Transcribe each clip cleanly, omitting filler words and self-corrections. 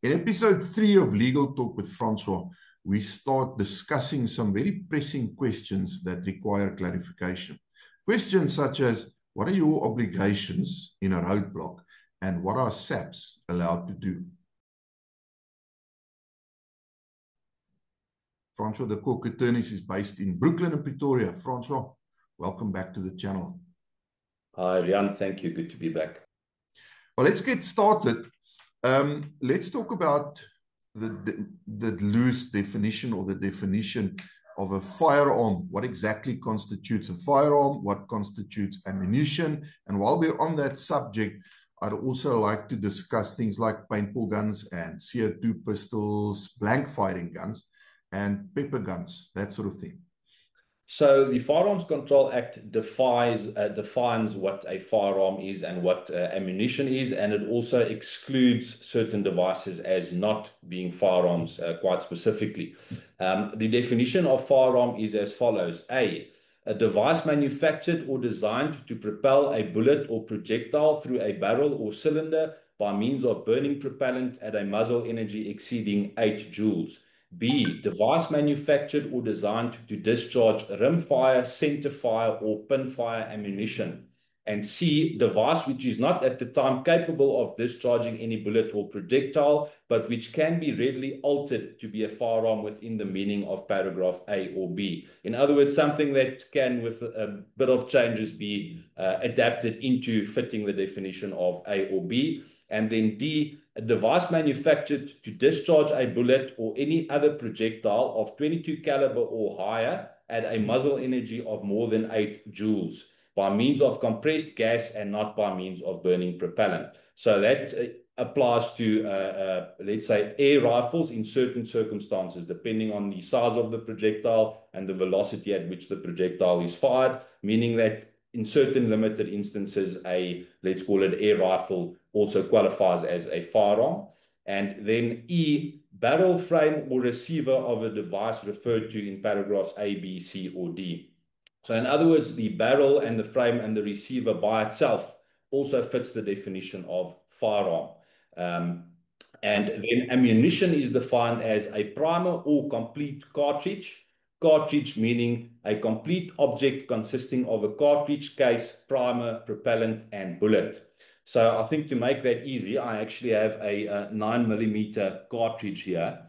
In episode 3 of Legal Talk with Francois, we start discussing some very pressing questions that require clarification. Questions such as, what are your obligations in a roadblock and what are SAPs allowed to do? Francois de Kock Attorneys is based in Brooklyn and Pretoria. Francois, welcome back to the channel. Hi, Rian. Thank you. Good to be back. Well, let's get started. Let's talk about the loose definition or the definition of a firearm. What exactly constitutes a firearm? What constitutes ammunition? And while we're on that subject, I'd also like to discuss things like paintball guns and CO2 pistols, blank firing guns, and pepper guns, that sort of thing. So the Firearms Control Act defines what a firearm is and what ammunition is, and it also excludes certain devices as not being firearms quite specifically. The definition of firearm is as follows. A device manufactured or designed to propel a bullet or projectile through a barrel or cylinder by means of burning propellant at a muzzle energy exceeding 8 joules. B, device manufactured or designed to discharge rimfire, centerfire, or pinfire ammunition. And C, device which is not at the time capable of discharging any bullet or projectile, but which can be readily altered to be a firearm within the meaning of paragraph A or B. In other words, something that can, with a bit of changes, be adapted into fitting the definition of A or B. And then D, a device manufactured to discharge a bullet or any other projectile of 22 caliber or higher at a muzzle energy of more than 8 joules by means of compressed gas and not by means of burning propellant. So that applies to, let's say, air rifles in certain circumstances, depending on the size of the projectile and the velocity at which the projectile is fired, meaning that in certain limited instances, let's call it air rifle, also qualifies as a firearm. And then E, barrel, frame, or receiver of a device referred to in paragraphs A, B, C, or D. So in other words, the barrel and the frame and the receiver by itself also fits the definition of firearm. And then ammunition is defined as a primer or complete cartridge. Cartridge meaning a complete object consisting of a cartridge, case, primer, propellant, and bullet. So I think to make that easy, I actually have a 9mm cartridge here.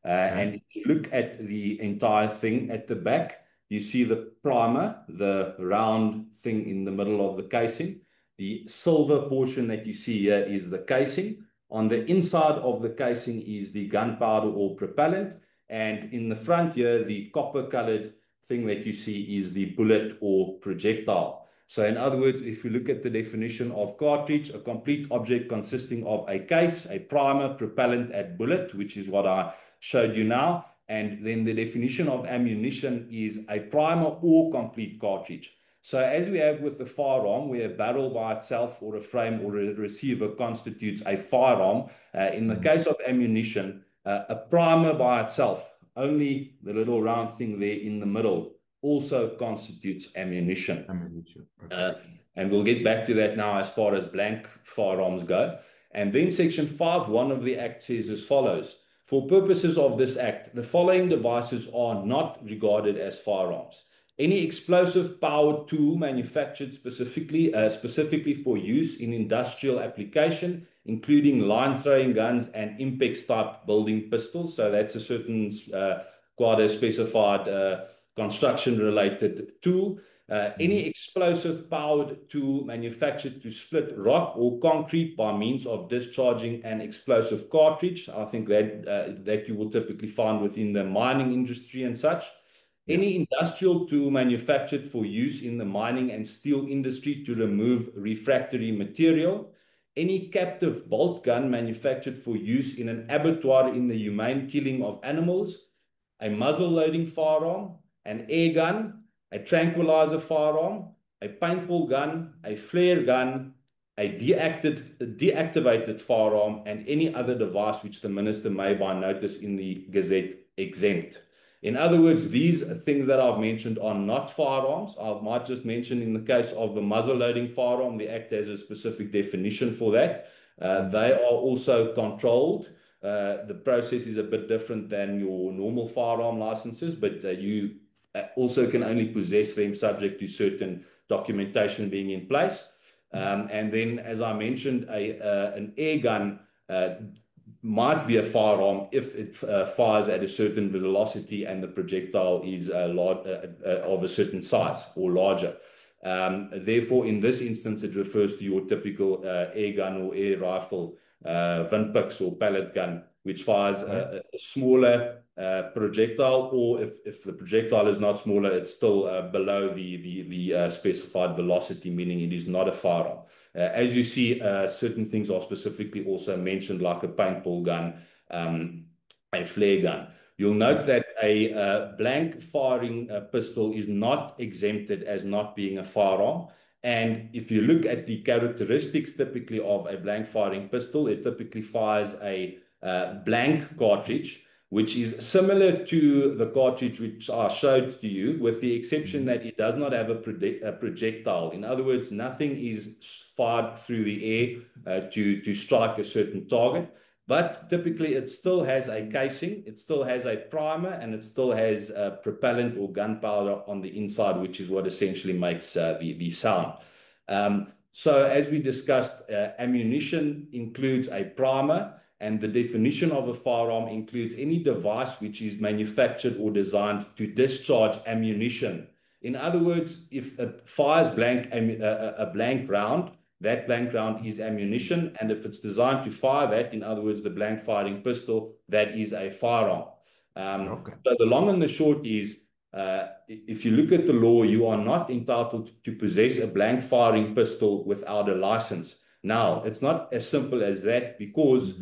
And if you look at the entire thing at the back, you see the primer, the round thing in the middle of the casing. The silver portion that you see here is the casing. On the inside of the casing is the gunpowder or propellant. And in the front here, the copper-colored thing that you see is the bullet or projectile. So in other words, if you look at the definition of cartridge, a complete object consisting of a case, a primer, propellant, and bullet, which is what I showed you now. And then the definition of ammunition is a primer or complete cartridge. So as we have with the firearm, where a barrel by itself or a frame or a receiver constitutes a firearm, in the case of ammunition, a primer by itself, only the little round thing there in the middle, also constitutes ammunition. Okay. And we'll get back to that now as far as blank firearms go. And then section 5(1) of the Act says as follows. For purposes of this Act, the following devices are not regarded as firearms. Any explosive powered tool manufactured specifically for use in industrial application, including line-throwing guns and Impex-type building pistols. So that's a certain, quite a specified construction-related tool. Any explosive powered tool manufactured to split rock or concrete by means of discharging an explosive cartridge. I think that you will typically find within the mining industry and such. Any industrial tool manufactured for use in the mining and steel industry to remove refractory material. Any captive bolt gun manufactured for use in an abattoir in the humane killing of animals. A muzzle loading firearm, an air gun, a tranquilizer firearm, a paintball gun, a flare gun, a deactivated firearm, and any other device which the minister may by notice in the Gazette exempt. In other words, these things that I've mentioned are not firearms. I might just mention in the case of the muzzle loading firearm, the Act has a specific definition for that. They are also controlled the process is a bit different than your normal firearm licenses, but you also can only possess them subject to certain documentation being in place. And then, as I mentioned, an air gun might be a firearm if it fires at a certain velocity and the projectile is of a certain size or larger. Therefore, in this instance, it refers to your typical air gun or air rifle, Windpiks or pellet gun, which fires a smaller projectile, or if the projectile is not smaller, it's still below the specified velocity, meaning it is not a firearm. As you see, certain things are specifically also mentioned, like a paintball gun, a flare gun. You'll note that a blank firing pistol is not exempted as not being a firearm. And if you look at the characteristics typically of a blank firing pistol, it typically fires a blank cartridge, which is similar to the cartridge which I showed to you, with the exception that it does not have a projectile. In other words, nothing is fired through the air to strike a certain target. But typically, it still has a casing, it still has a primer, and it still has propellant or gunpowder on the inside, which is what essentially makes the sound. So as we discussed, ammunition includes a primer, and the definition of a firearm includes any device which is manufactured or designed to discharge ammunition. In other words, if it fires a blank round, that blank round is ammunition, and if it's designed to fire that, in other words, the blank firing pistol, that is a firearm. So the long and the short is, if you look at the law, you are not entitled to possess a blank firing pistol without a license. Now, it's not as simple as that, because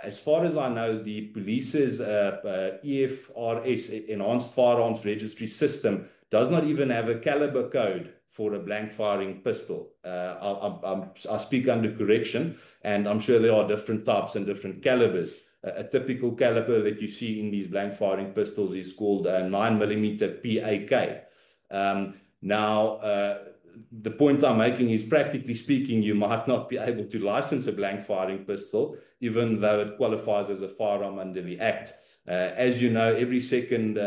as far as I know, the police's EFRS, Enhanced Firearms Registry System, does not even have a caliber code for a blank firing pistol. I speak under correction, and I'm sure there are different types and different calibers. A typical caliber that you see in these blank firing pistols is called a 9mm PAK. The point I'm making is, practically speaking, you might not be able to license a blank firing pistol, even though it qualifies as a firearm under the Act. As you know, every second,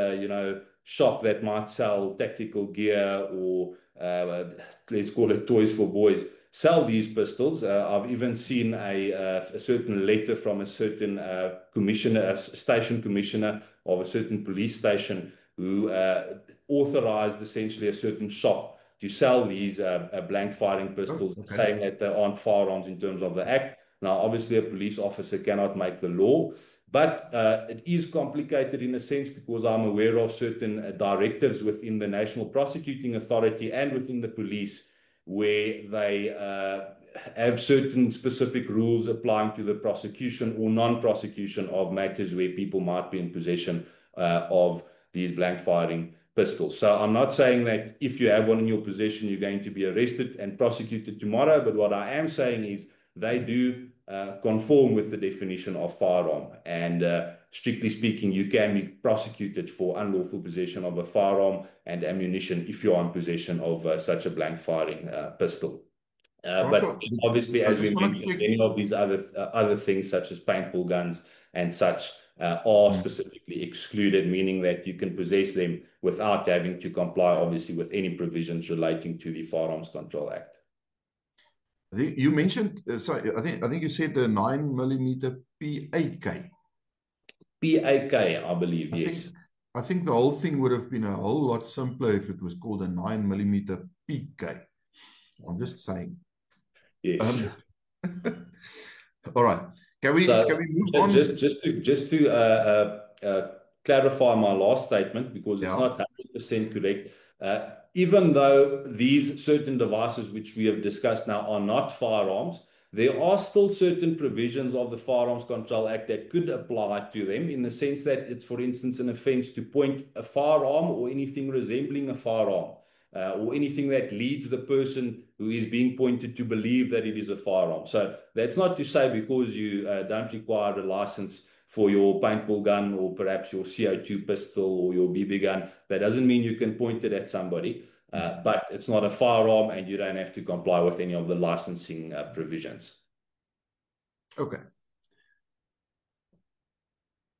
shop that might sell tactical gear or let's call it toys for boys, sell these pistols. I've even seen a certain letter from a certain station commissioner of a certain police station who authorized essentially a certain shop to sell these blank firing pistols, saying that they aren't firearms in terms of the Act. Now, obviously, a police officer cannot make the law, but it is complicated in a sense, because I'm aware of certain directives within the National Prosecuting Authority and within the police, where they have certain specific rules applying to the prosecution or non-prosecution of matters where people might be in possession of these blank firing pistols. So I'm not saying that if you have one in your possession, you're going to be arrested and prosecuted tomorrow, but what I am saying is they do conform with the definition of firearm, and strictly speaking, you can be prosecuted for unlawful possession of a firearm and ammunition if you're in possession of such a blank firing pistol. But obviously, as we mentioned, any of these other things, such as paintball guns and such, are specifically excluded, meaning that you can possess them without having to comply, obviously, with any provisions relating to the Firearms Control Act. You mentioned, sorry, I think you said the 9mm PAK. PAK, I believe, yes. I think the whole thing would have been a whole lot simpler if it was called a 9mm PK. I'm just saying. Yes. All right. Can we move on? Just to clarify my last statement, because it's not 100% correct. Even though these certain devices which we have discussed now are not firearms, there are still certain provisions of the Firearms Control Act that could apply to them, in the sense that it's, for instance, an offence to point a firearm or anything resembling a firearm, or anything that leads the person who is being pointed to believe that it is a firearm. So that's not to say because you don't require a license for your paintball gun or perhaps your CO2 pistol or your BB gun, that doesn't mean you can point it at somebody, but it's not a firearm and you don't have to comply with any of the licensing provisions. Okay.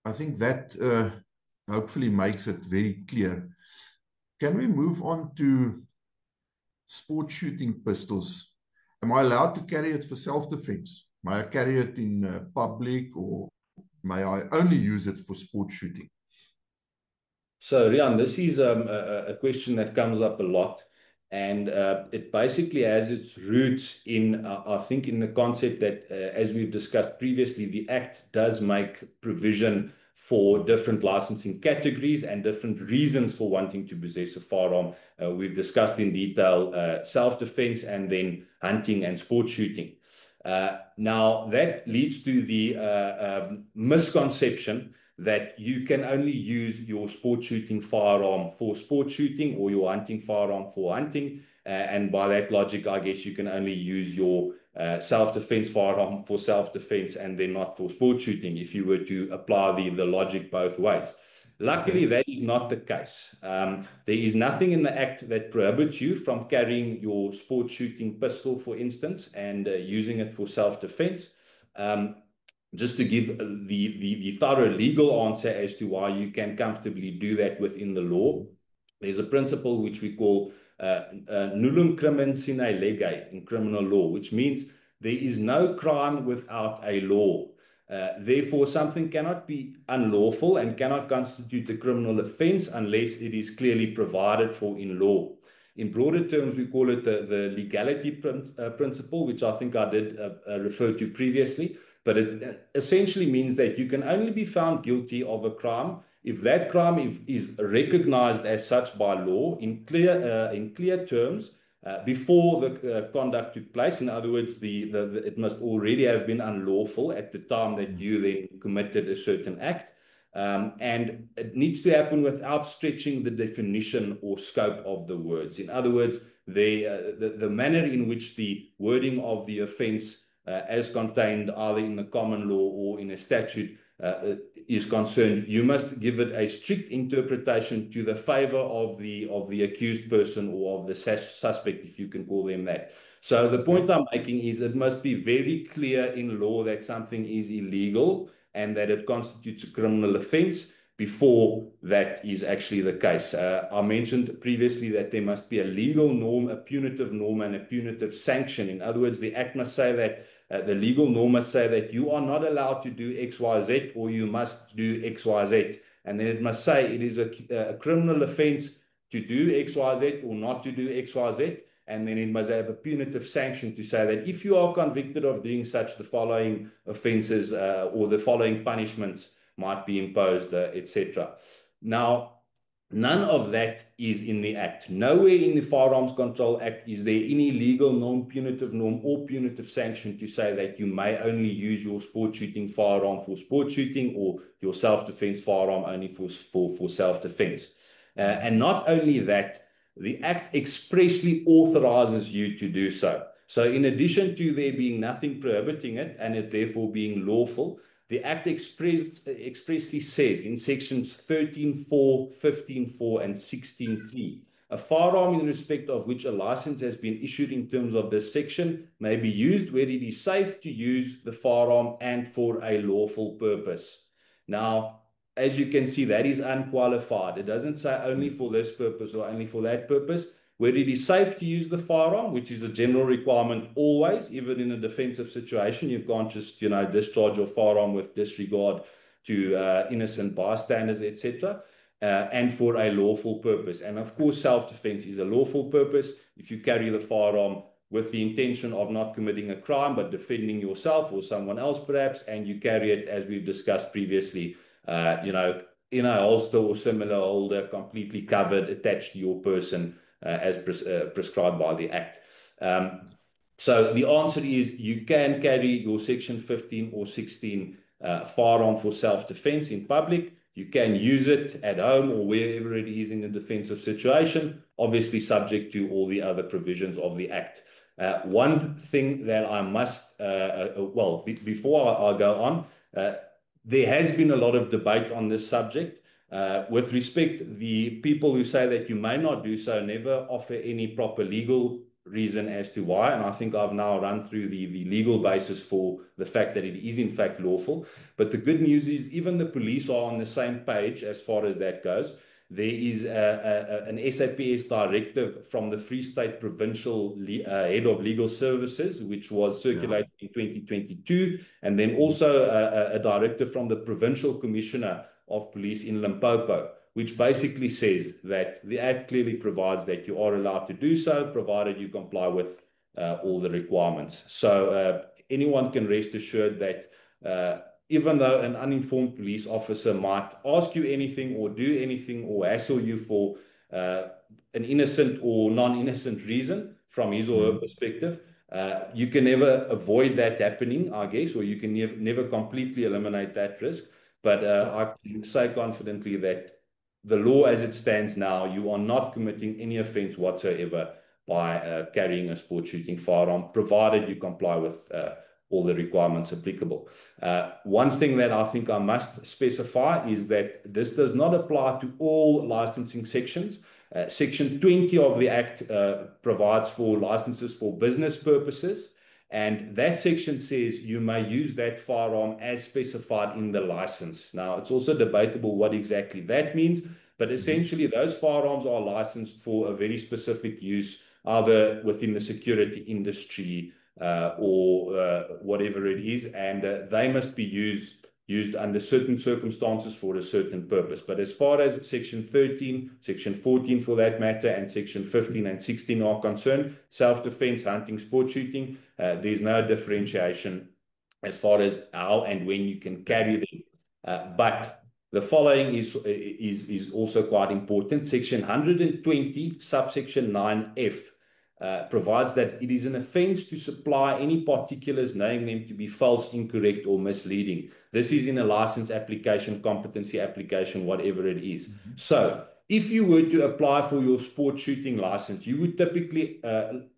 I think that hopefully makes it very clear. Can we move on to sport shooting pistols? Am I allowed to carry it for self-defense? May I carry it in public, or may I only use it for sport shooting? So, Rian, this is a question that comes up a lot, and it basically has its roots in, I think, in the concept that, as we've discussed previously, the Act does make provision for different licensing categories and different reasons for wanting to possess a firearm. We've discussed in detail self-defense and then hunting and sport shooting. Now, that leads to the misconception that you can only use your sport shooting firearm for sport shooting or your hunting firearm for hunting. And by that logic, I guess you can only use your self-defense firearm for self-defense and then not for sport shooting if you were to apply the logic both ways. Luckily, that is not the case. There is nothing in the Act that prohibits you from carrying your sport shooting pistol, for instance, and using it for self-defense. Just to give the thorough legal answer as to why you can comfortably do that within the law, there's a principle which we call nullum crimen sine lege in criminal law, which means there is no crime without a law. Therefore, something cannot be unlawful and cannot constitute a criminal offense unless it is clearly provided for in law. In broader terms, we call it the legality principle, which I think I did refer to previously. But it essentially means that you can only be found guilty of a crime if that crime is recognized as such by law in clear terms before the conduct took place. In other words, it must already have been unlawful at the time that you then committed a certain act. And it needs to happen without stretching the definition or scope of the words. In other words, the manner in which the wording of the offense as contained either in the common law or in a statute is concerned, you must give it a strict interpretation to the favor of the accused person or of the suspect, if you can call them that. So the point I'm making is it must be very clear in law that something is illegal and that it constitutes a criminal offense before that is actually the case. I mentioned previously that there must be a legal norm, a punitive norm, and a punitive sanction. In other words, the Act must say that the legal norm must say that you are not allowed to do X, Y, Z, or you must do X, Y, Z. And then it must say it is a criminal offense to do X, Y, Z or not to do X, Y, Z. And then it must have a punitive sanction to say that if you are convicted of doing such, the following offenses or the following punishments might be imposed, etc. Now, none of that is in the Act. Nowhere in the Firearms Control Act is there any legal norm, punitive norm, or punitive sanction to say that you may only use your sport shooting firearm for sport shooting or your self-defense firearm only for self-defense. And not only that, the Act expressly authorizes you to do so. So in addition to there being nothing prohibiting it and it therefore being lawful, the Act expressly says in sections 13.4, 15.4, and 16.3, a firearm in respect of which a license has been issued in terms of this section may be used where it is safe to use the firearm and for a lawful purpose. Now, as you can see, that is unqualified. It doesn't say only for this purpose or only for that purpose. Where it is safe to use the firearm, which is a general requirement always, even in a defensive situation, you can't just, discharge your firearm with disregard to innocent bystanders, etc., and for a lawful purpose. And of course, self-defense is a lawful purpose. If you carry the firearm with the intention of not committing a crime, but defending yourself or someone else perhaps, and you carry it, as we've discussed previously, in a holster or similar holder, completely covered, attached to your person, as prescribed by the Act. So the answer is you can carry your section 15 or 16 firearm for self-defense in public. You can use it at home or wherever it is in a defensive situation, obviously subject to all the other provisions of the Act. One thing that I must, before I go on, there has been a lot of debate on this subject. With respect, the people who say that you may not do so never offer any proper legal reason as to why. And I think I've now run through the legal basis for the fact that it is in fact lawful. But the good news is even the police are on the same page as far as that goes. There is an SAPS directive from the Free State Provincial Head of Legal Services, which was circulated in 2022, and then also a directive from the Provincial Commissioner of Police in Limpopo, which basically says that the Act clearly provides that you are allowed to do so, provided you comply with all the requirements. So anyone can rest assured that even though an uninformed police officer might ask you anything or do anything or hassle you for an innocent or non-innocent reason from his or her perspective, you can never avoid that happening, I guess, or you can never completely eliminate that risk. But I can say confidently that the law as it stands now, you are not committing any offense whatsoever by carrying a sport shooting firearm, provided you comply with all the requirements applicable. One thing that I think I must specify is that this does not apply to all licensing sections. Section 20 of the Act provides for licenses for business purposes, and that section says you may use that firearm as specified in the license. Now, it's also debatable what exactly that means, but essentially those firearms are licensed for a very specific use, either within the security industry, or whatever it is, and they must be used under certain circumstances for a certain purpose. But as far as Section 13, Section 14 for that matter, and Section 15 and 16 are concerned, self-defense, hunting, sport shooting, there's no differentiation as far as how and when you can carry them. But the following is also quite important. Section 120, subsection 9F, provides that it is an offense to supply any particulars knowing them to be false, incorrect, or misleading. This is in a license application, competency application, whatever it is. So if you were to apply for your sport shooting license, you would typically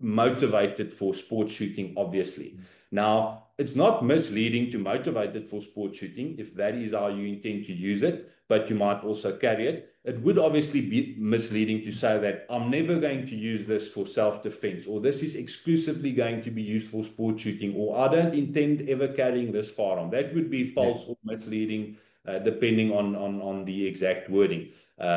motivate it for sport shooting, obviously. Now, it's not misleading to motivate it for sport shooting if that is how you intend to use it, but you might also carry it. It would obviously be misleading to say that I'm never going to use this for self-defense, or this is exclusively going to be used for sport shooting, or I don't intend ever carrying this firearm. That would be false or misleading, depending on the exact wording.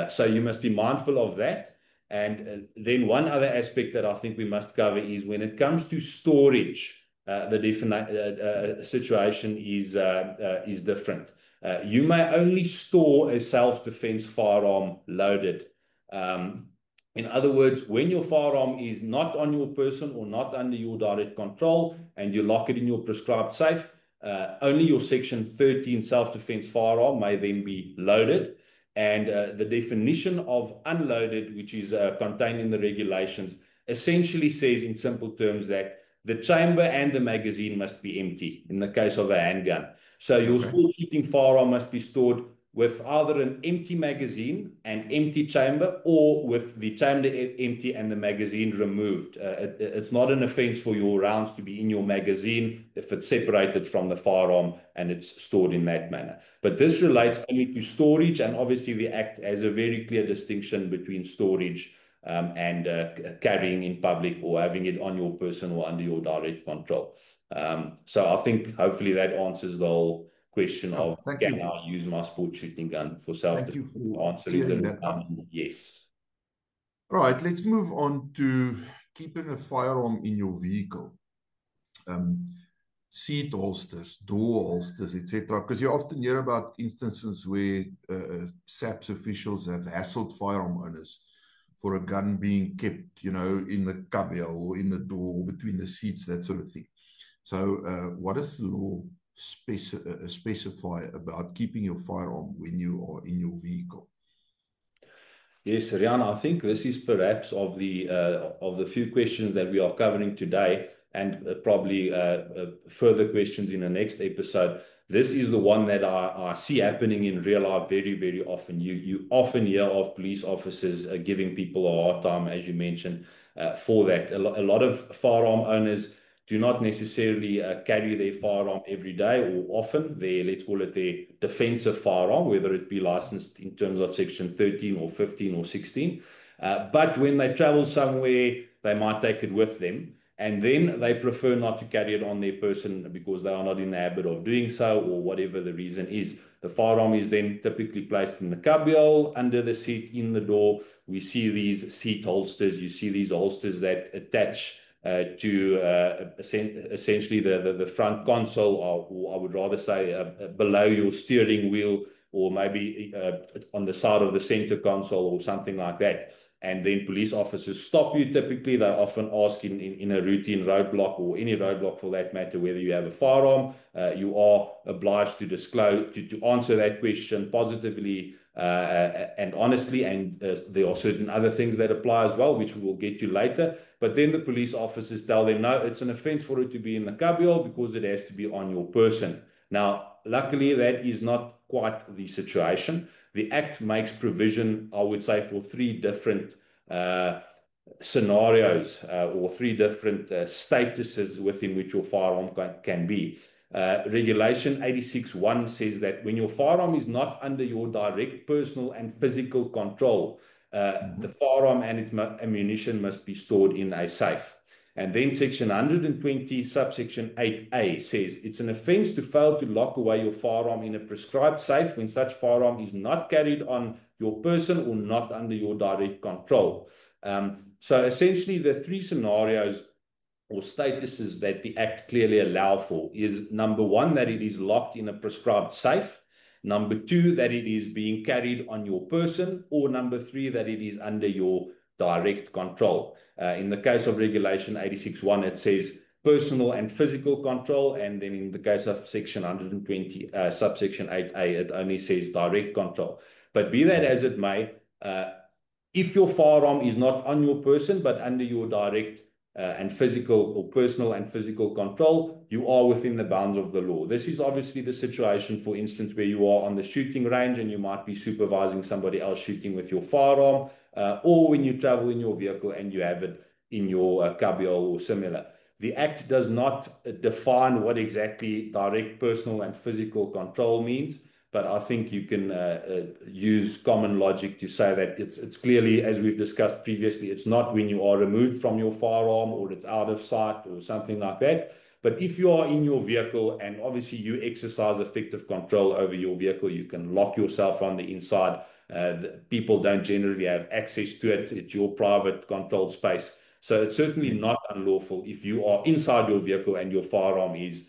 So you must be mindful of that. And then one other aspect that I think we must cover is when it comes to storage, the situation is different. You may only store a self-defense firearm loaded. In other words, when your firearm is not on your person or not under your direct control and you lock it in your prescribed safe, only your Section 13 self-defense firearm may then be loaded. And the definition of unloaded, which is contained in the regulations, essentially says in simple terms that the chamber and the magazine must be empty in the case of a handgun. So your sport shooting firearm must be stored with either an empty magazine and empty chamber, or with the chamber empty and the magazine removed. It's not an offense for your rounds to be in your magazine if it's separated from the firearm and it's stored in that manner. But this relates only to storage, and obviously the Act has a very clear distinction between storage and carrying in public, or having it on your person or under your direct control. So I think hopefully that answers the whole question of can I use my sport shooting gun for self-defense? Thank you for clearing that up. Yes. Right, let's move on to keeping a firearm in your vehicle. Seat holsters, door holsters, etc. Because you often hear about instances where SAPS officials have hassled firearm owners for a gun being kept, in the cubby or in the door or between the seats, that sort of thing. So what does the law specify about keeping your firearm when you are in your vehicle? Yes, Riaan, I think this is perhaps of the few questions that we are covering today, and probably further questions in the next episode. This is the one that I see happening in real life very, very often. You often hear of police officers giving people a hard time, as you mentioned, for that. A lot of firearm owners do not necessarily carry their firearm every day or often. Let's call it their defensive firearm, whether it be licensed in terms of Section 13 or 15 or 16. But when they travel somewhere, they might take it with them. And then they prefer not to carry it on their person because they are not in the habit of doing so, or whatever the reason is. The firearm is then typically placed in the cubbyhole, under the seat, in the door. We see these seat holsters. You see these holsters that attach to essentially the front console, or I would rather say below your steering wheel, or maybe on the side of the center console or something like that. And then police officers stop you. Typically, they often ask in a routine roadblock, or any roadblock for that matter, whether you have a firearm. You are obliged to disclose, to answer that question positively and honestly. And there are certain other things that apply as well, which we will get to later. But then the police officers tell them, no, it's an offense for it to be in the cubbyhole because it has to be on your person. Now, luckily, that is not quite the situation. The Act makes provision, I would say, for three different scenarios or three different statuses within which your firearm can be. Regulation 86.1 says that when your firearm is not under your direct personal and physical control, the firearm and its ammunition must be stored in a safe. And then section 120, subsection 8A says it's an offense to fail to lock away your firearm in a prescribed safe when such firearm is not carried on your person or not under your direct control. So essentially the three scenarios or statuses that the Act clearly allow for is, number one, that it is locked in a prescribed safe. Number two, that it is being carried on your person. Or number three, that it is under your direct control. In the case of Regulation 86.1, it says personal and physical control. And then in the case of Section 120, subsection 8A, it only says direct control. But be that as it may, if your firearm is not on your person, but under your direct and physical, or personal and physical control, you are within the bounds of the law. This is obviously the situation, for instance, where you are on the shooting range and you might be supervising somebody else shooting with your firearm, or when you travel in your vehicle and you have it in your cubbyhole or similar. The Act does not define what exactly direct personal and physical control means, but I think you can use common logic to say that it's clearly, as we've discussed previously, it's not when you are removed from your firearm or it's out of sight or something like that. But if you are in your vehicle and obviously you exercise effective control over your vehicle, you can lock yourself on the inside. People don't generally have access to it. It's your private controlled space. So it's certainly not unlawful if you are inside your vehicle and your firearm is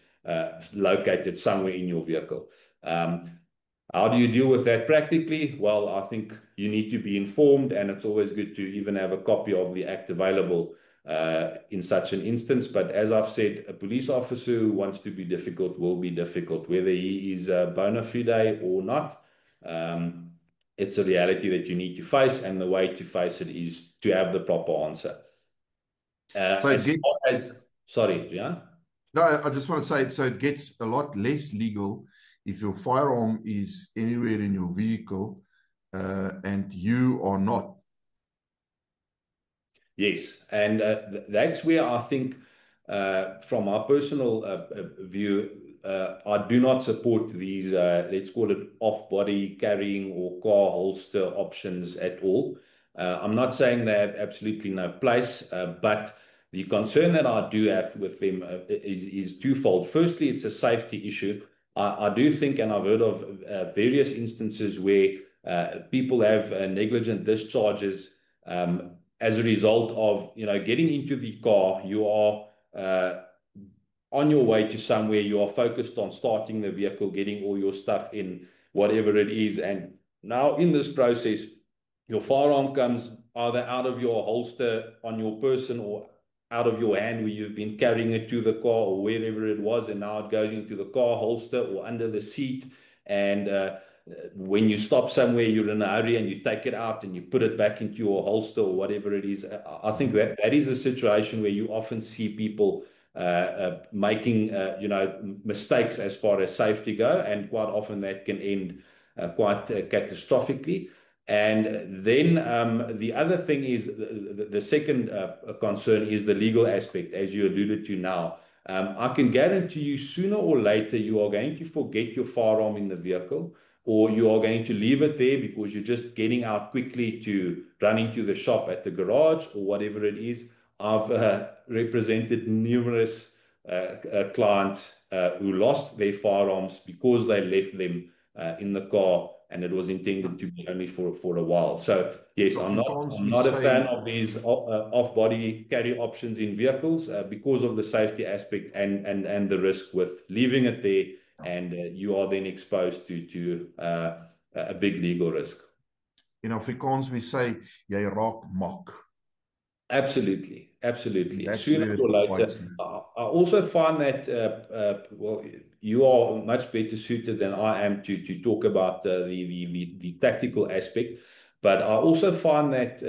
located somewhere in your vehicle. How do you deal with that practically? Well, I think you need to be informed, and it's always good to even have a copy of the Act available in such an instance. But as I've said, a police officer who wants to be difficult will be difficult, whether he is bona fide or not. It's a reality that you need to face, and the way to face it is to have the proper answer. Sorry, Rian? No, I just want to say, so it gets a lot less legal if your firearm is anywhere in your vehicle and you are not. Yes, and that's where I think, from my personal view, I do not support these, let's call it off-body carrying or car holster options at all. I'm not saying they have absolutely no place, but the concern that I do have with them is twofold. Firstly, it's a safety issue. I do think, and I've heard of various instances where people have negligent discharges as a result of, getting into the car. You are on your way to somewhere. You are focused on starting the vehicle, getting all your stuff in, whatever it is. And now in this process, your firearm comes either out of your holster on your person or out of your hand where you've been carrying it to the car or wherever it was, and now it goes into the car holster or under the seat. And when you stop somewhere, you're in a hurry and you take it out and you put it back into your holster or whatever it is. I think that is a situation where you often see people making mistakes as far as safety go, and quite often that can end quite catastrophically. And then the other thing is the second concern is the legal aspect, as you alluded to now. I can guarantee you sooner or later you are going to forget your firearm in the vehicle, or you are going to leave it there because you're just getting out quickly to run into the shop at the garage or whatever it is. I've represented numerous clients who lost their firearms because they left them in the car, and it was intended to be only for a while. So yes, I'm not a fan of these off-body carry options in vehicles because of the safety aspect and the risk with leaving it there, and you are then exposed to a big legal risk. In Afrikaans we say jy raak mak. Absolutely, absolutely. That's Sooner or later, I also find that well, you are much better suited than I am to talk about the tactical aspect. But I also find that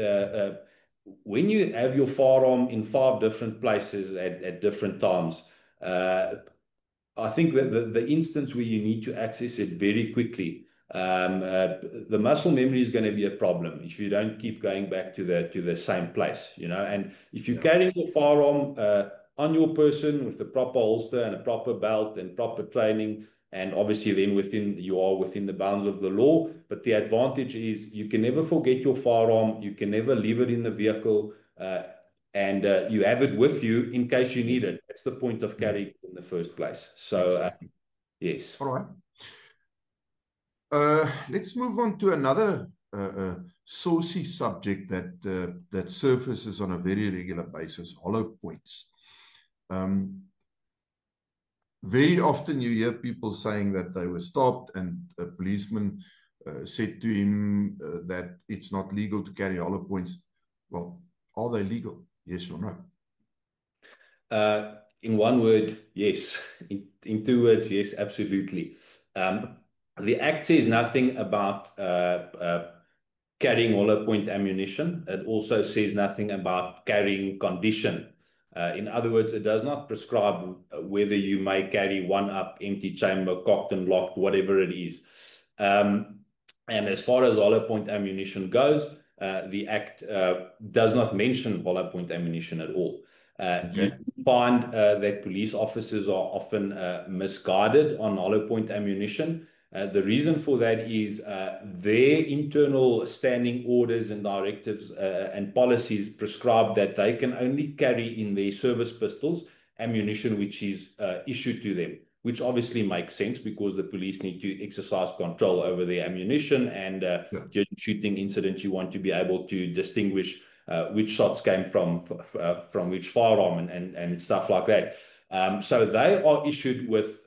when you have your firearm in 5 different places at different times, I think that the instance where you need to access it very quickly, the muscle memory is going to be a problem if you don't keep going back to the same place, you know. And if you carry your firearm on your person with the proper holster and a proper belt and proper training, and obviously then you are within the bounds of the law. But the advantage is you can never forget your firearm, you can never leave it in the vehicle, and you have it with you in case you need it. That's the point of carrying it in the first place. So yes. All right. Let's move on to another saucy subject that surfaces on a very regular basis: hollow points. Very often you hear people saying that they were stopped and a policeman said to him that it's not legal to carry hollow points. Well, are they legal? Yes or no? In one word, yes. In 2 words, yes, absolutely. The Act says nothing about carrying hollow point ammunition. It also says nothing about carrying condition. In other words, it does not prescribe whether you may carry one up, empty chamber, cocked and locked, whatever it is. And as far as hollow point ammunition goes, the Act does not mention hollow point ammunition at all. You find that police officers are often misguided on hollow point ammunition. The reason for that is their internal standing orders and directives and policies prescribe that they can only carry in their service pistols ammunition which is issued to them, which obviously makes sense because the police need to exercise control over their ammunition, and during shooting incidents you want to be able to distinguish which shots came from which firearm and stuff like that. So they are issued with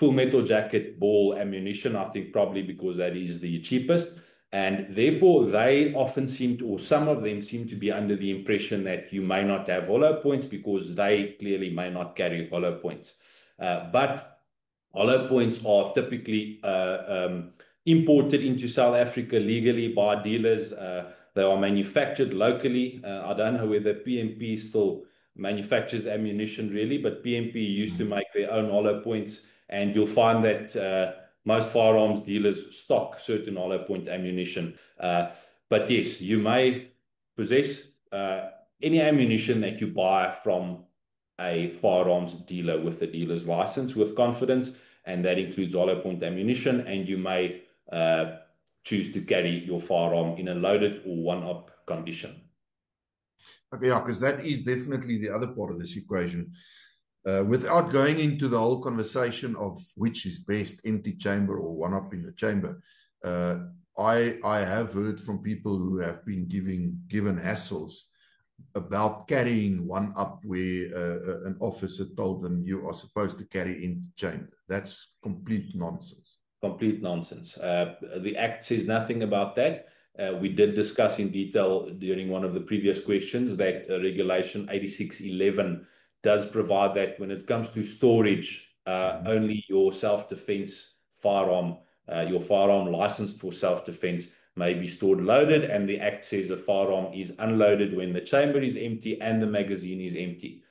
full metal jacket ball ammunition, I think probably because that is the cheapest. And therefore, they often seem to, or some of them seem to be under the impression that you may not have hollow points because they clearly may not carry hollow points. But hollow points are typically imported into South Africa legally by dealers. They are manufactured locally. I don't know whether PMP still manufactures ammunition really, but PMP used to make their own hollow points. And you'll find that most firearms dealers stock certain hollow point ammunition. But yes, you may possess any ammunition that you buy from a firearms dealer with a dealer's license with confidence, and that includes hollow point ammunition, and you may choose to carry your firearm in a loaded or one-up condition. Okay, yeah, because that is definitely the other part of this equation. Without going into the whole conversation of which is best, empty chamber or one up in the chamber, I have heard from people who have been given hassles about carrying one up where an officer told them you are supposed to carry empty chamber. That's complete nonsense. Complete nonsense. The Act says nothing about that. We did discuss in detail during one of the previous questions that Regulation 8611 does provide that when it comes to storage, only your self-defense firearm, your firearm licensed for self-defense may be stored loaded, and the Act says a firearm is unloaded when the chamber is empty and the magazine is empty.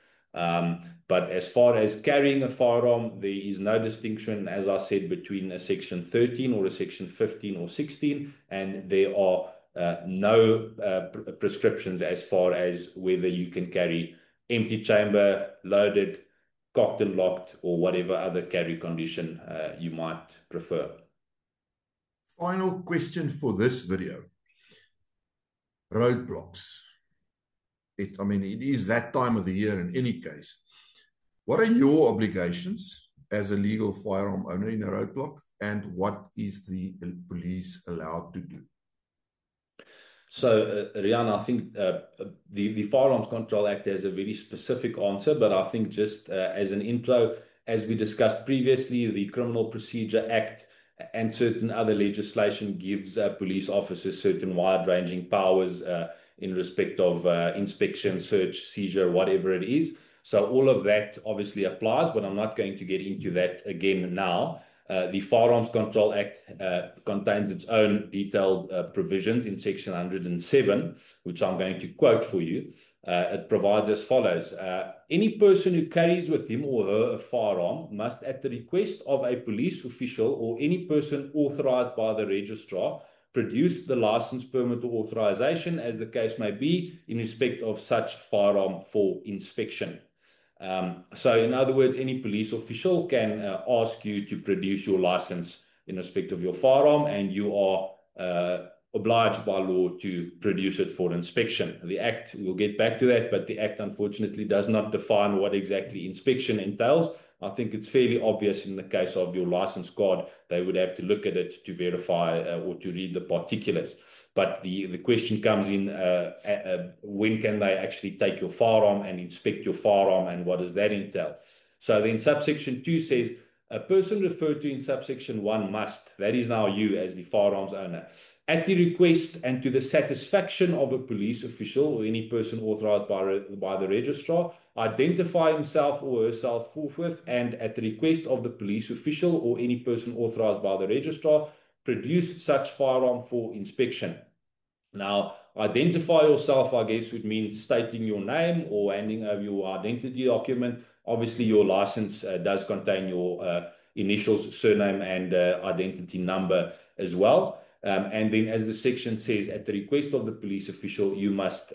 But as far as carrying a firearm, there is no distinction, as I said, between a Section 13 or a Section 15 or 16, and there are no prescriptions as far as whether you can carry empty chamber, loaded, cocked and locked, or whatever other carry condition you might prefer. Final question for this video. Roadblocks. I mean, it is that time of the year in any case. What are your obligations as a legal firearm owner in a roadblock, and what is the police allowed to do? So, Rian, I think the Firearms Control Act has a very specific answer, but I think just as an intro, as we discussed previously, the Criminal Procedure Act and certain other legislation gives police officers certain wide-ranging powers in respect of inspection, search, seizure, whatever it is. So all of that obviously applies, but I'm not going to get into that again now. The Firearms Control Act contains its own detailed provisions in Section 107, which I'm going to quote for you. It provides as follows. Any person who carries with him or her a firearm must, at the request of a police official or any person authorized by the registrar, produce the license, permit, or authorization, as the case may be, in respect of such firearm for inspection. So in other words, any police official can ask you to produce your license in respect of your firearm, and you are obliged by law to produce it for inspection. The Act, we'll get back to that, but the Act unfortunately does not define what exactly inspection entails. I think it's fairly obvious in the case of your license card, they would have to look at it to verify or to read the particulars. But the question comes in, when can they actually take your firearm and inspect your firearm, and what does that entail? So then subsection 2 says, a person referred to in subsection 1 must, that is now you as the firearms owner, at the request and to the satisfaction of a police official or any person authorized by the registrar, identify himself or herself forthwith, and at the request of the police official or any person authorized by the registrar, produce such firearm for inspection. Now, identify yourself, I guess, would mean stating your name or handing over your identity document. Obviously, your license does contain your initials, surname, and identity number as well. And then, as the section says, at the request of the police official, you must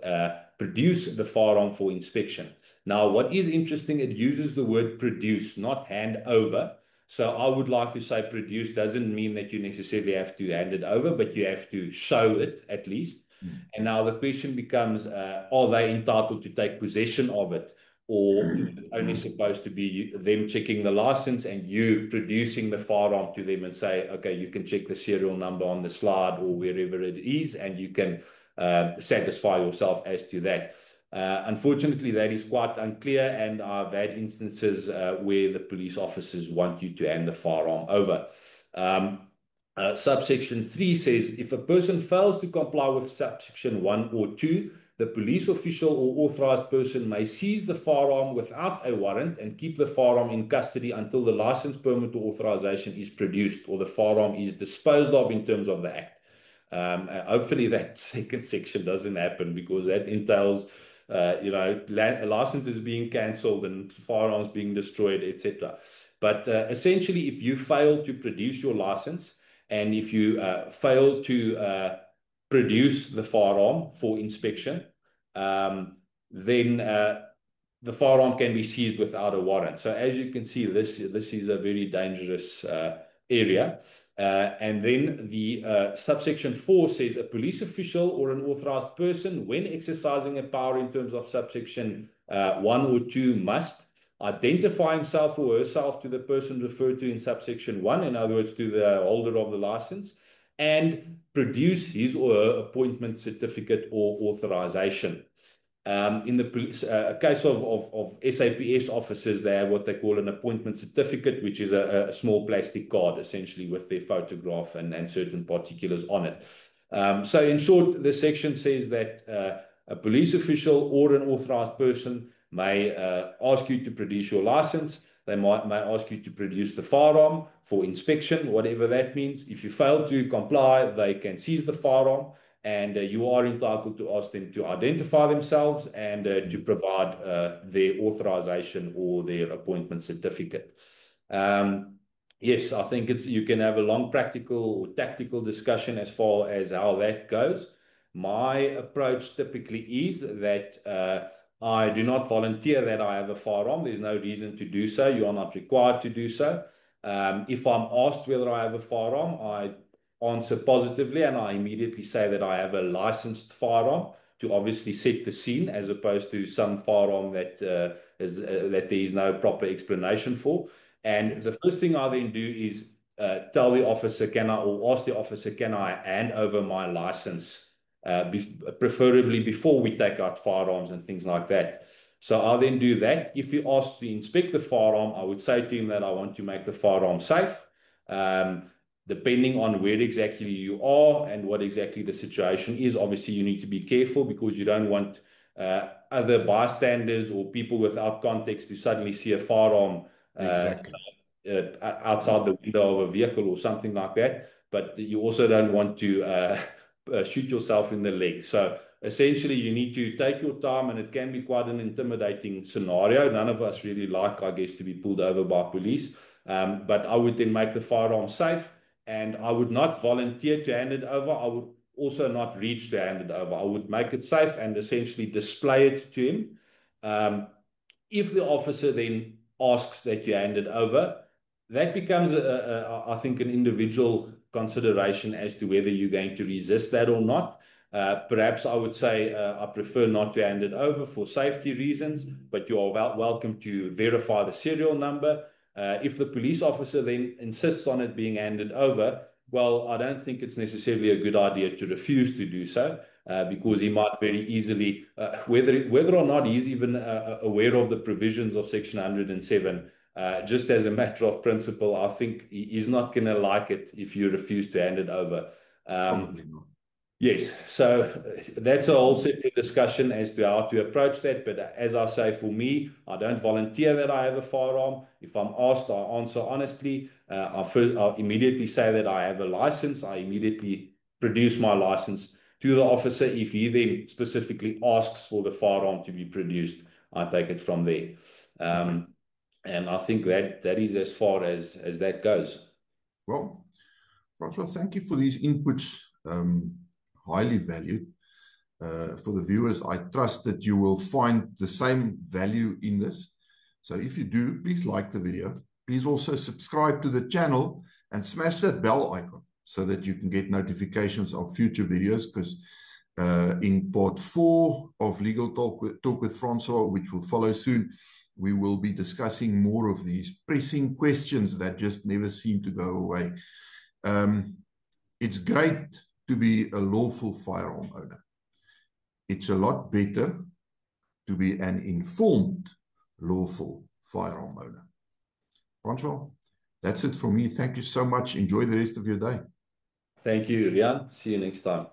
produce the firearm for inspection. Now, what is interesting, it uses the word produce, not hand over. So I would like to say produce doesn't mean that you necessarily have to hand it over, but you have to show it at least. And now the question becomes, are they entitled to take possession of it? Or is it only supposed to be them checking the license and you producing the firearm to them and say, okay, you can check the serial number on the slide or wherever it is, and you can satisfy yourself as to that. Unfortunately, that is quite unclear, and I've had instances where the police officers want you to hand the firearm over. Subsection 3 says, if a person fails to comply with subsection 1 or 2, the police official or authorized person may seize the firearm without a warrant and keep the firearm in custody until the license, permit, or authorization is produced or the firearm is disposed of in terms of the Act. Hopefully that second section doesn't happen, because that entails licenses being cancelled and firearms being destroyed, etc. But essentially, if you fail to produce your license, and if you fail to produce the firearm for inspection, then the firearm can be seized without a warrant. So as you can see, this is a very dangerous area. And then the subsection 4 says a police official or an authorized person, when exercising a power in terms of subsection 1 or 2, must identify himself or herself to the person referred to in subsection 1, in other words, to the holder of the license, and produce his or her appointment certificate or authorization. In the police, case of SAPS officers, they have what they call an appointment certificate, which is a small plastic card, essentially, with their photograph and certain particulars on it. So in short, the section says that a police official or an authorized person may ask you to produce your license. They may ask you to produce the firearm for inspection, whatever that means. If you fail to comply, they can seize the firearm, and you are entitled to ask them to identify themselves and to provide their authorization or their appointment certificate. Yes, I think you can have a long practical or tactical discussion as far as how that goes. My approach typically is that I do not volunteer that I have a firearm. There's no reason to do so. You are not required to do so. If I'm asked whether I have a firearm, I answer positively and I immediately say that I have a licensed firearm, to obviously set the scene, as opposed to some firearm that that there is no proper explanation for. And the first thing I then do is tell the officer, or ask the officer, can I hand over my license, preferably before we take out firearms and things like that. So I'll then do that. If he asks to inspect the firearm, I would say to him that I want to make the firearm safe. Depending on where exactly you are and what exactly the situation is, obviously you need to be careful, because you don't want other bystanders or people without context to suddenly see a firearm Exactly. outside the window of a vehicle or something like that. But you also don't want to shoot yourself in the leg. So essentially, you need to take your time, and it can be quite an intimidating scenario. None of us really like, I guess, to be pulled over by police. But I would then make the firearm safe, and I would not volunteer to hand it over. I would also not reach to hand it over. I would make it safe and essentially display it to him. If the officer then asks that you hand it over, that becomes, I think, an individual consideration as to whether you're going to resist that or not. Perhaps I would say I prefer not to hand it over for safety reasons, but you are welcome to verify the serial number. If the police officer then insists on it being handed over, well, I don't think it's necessarily a good idea to refuse to do so, because he might very easily, whether or not he's even aware of the provisions of Section 107, just as a matter of principle, I think he's not going to like it if you refuse to hand it over. Probably not. Yes, so that's a whole separate discussion as to how to approach that. But as I say, for me, I don't volunteer that I have a firearm. If I'm asked, I answer honestly. I'll immediately say that I have a license. I immediately produce my license to the officer. If he then specifically asks for the firearm to be produced, I take it from there. And I think that is as far as that goes. Well, Francois, thank you for these inputs. Highly valued. For the viewers, I trust that you will find the same value in this. So if you do, please like the video. Please also subscribe to the channel and smash that bell icon so that you can get notifications of future videos, because in part 4 of Legal Talk with Francois, which will follow soon, we will be discussing more of these pressing questions that just never seem to go away. It's great to be a lawful firearm owner. It's a lot better to be an informed lawful firearm owner. Francois, that's it for me. Thank you so much. Enjoy the rest of your day. Thank you, Rian. See you next time.